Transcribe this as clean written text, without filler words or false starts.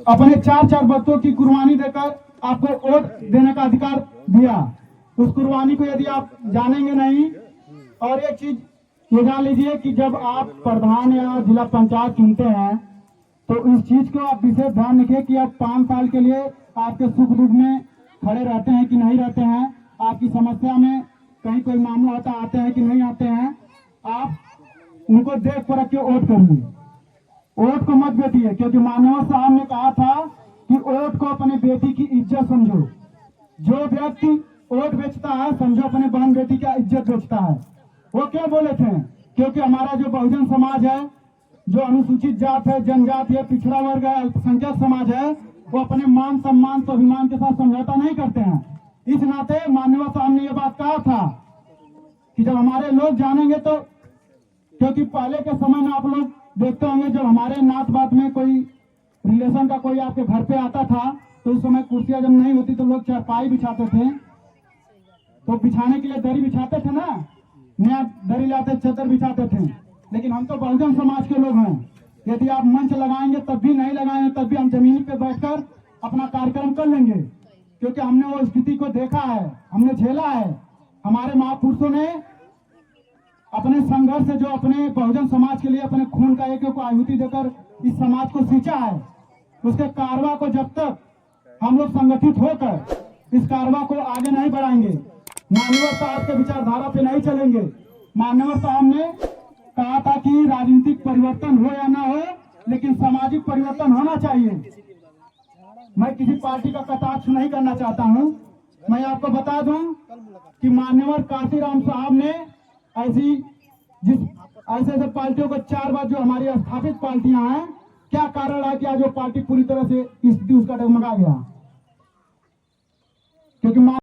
अपने 4-4 बच्चों की कुर्बानी देकर आपको वोट देने का अधिकार दिया। उस कुर्बानी को यदि आप जानेंगे नहीं, और एक चीज ये जान लीजिए कि जब आप प्रधान या जिला पंचायत चुनते हैं तो इस चीज को आप विशेष ध्यान रखिए कि आप 5 साल के लिए आपके सुख दुख में खड़े रहते हैं कि नहीं रहते हैं, आपकी समस्या में कहीं कोई मामला होता आते हैं कि नहीं आते हैं। आप उनको देख परख के वोट करिए, वोट को मत बेचिए, क्योंकि मानव साहब ने कहा था कि वोट को अपने बेटी की इज्जत समझो। जो व्यक्ति वोट बेचता है समझो अपने बहन बेटी का इज्जत बेचता है। वो क्यों बोले थे? क्योंकि हमारा जो बहुजन समाज है, जो अनुसूचित जात है, जनजाति है, पिछड़ा वर्ग है, अल्पसंख्यक समाज है, वो अपने मान सम्मान स्वाभिमान के साथ समझौता नहीं करते हैं। इस नाते माननीय साहब ने यह बात कहा था कि जब हमारे लोग जानेंगे तो, क्योंकि पहले के समय में आप लोग देखते होंगे जब हमारे नात बात में कोई रिलेशन का कोई आपके घर पे आता था तो उस समय कुर्सियां जब नहीं होती तो लोग चारपाई बिछाते थे, तो बिछाने के लिए दरी बिछाते थे ना, नया दरी लाते चादर बिछाते थे। लेकिन हम तो बहुजन समाज के लोग हैं, यदि आप मंच लगाएंगे तब भी, नहीं लगाएंगे तब भी हम जमीन पे बैठकर अपना कार्यक्रम कर लेंगे, क्योंकि हमने वो स्थिति को देखा है, हमने झेला है। हमारे महापुरुषों ने अपने संघर्ष से जो अपने बहुजन समाज के लिए अपने खून का एक एक आहुति देकर इस समाज को सींचा है, उसके कारवा को जब तक हम लोग संगठित होकर इस कारवा को आगे नहीं बढ़ाएंगे, माननीय साहब के विचारधारा पे नहीं चलेंगे। माननीय साहब ने कहा था कि राजनीतिक परिवर्तन हो या ना हो, लेकिन सामाजिक परिवर्तन होना चाहिए। मैं किसी पार्टी का कटाक्ष नहीं करना चाहता हूं। मैं आपको बता दूं कि मान्यवर काशीराम साहब ने ऐसे पार्टियों को 4 बार, जो हमारी स्थापित पार्टियां हैं, क्या कारण है कि आज वो पार्टी पूरी तरह से स्थिति उसका डगमगा गया, क्योंकि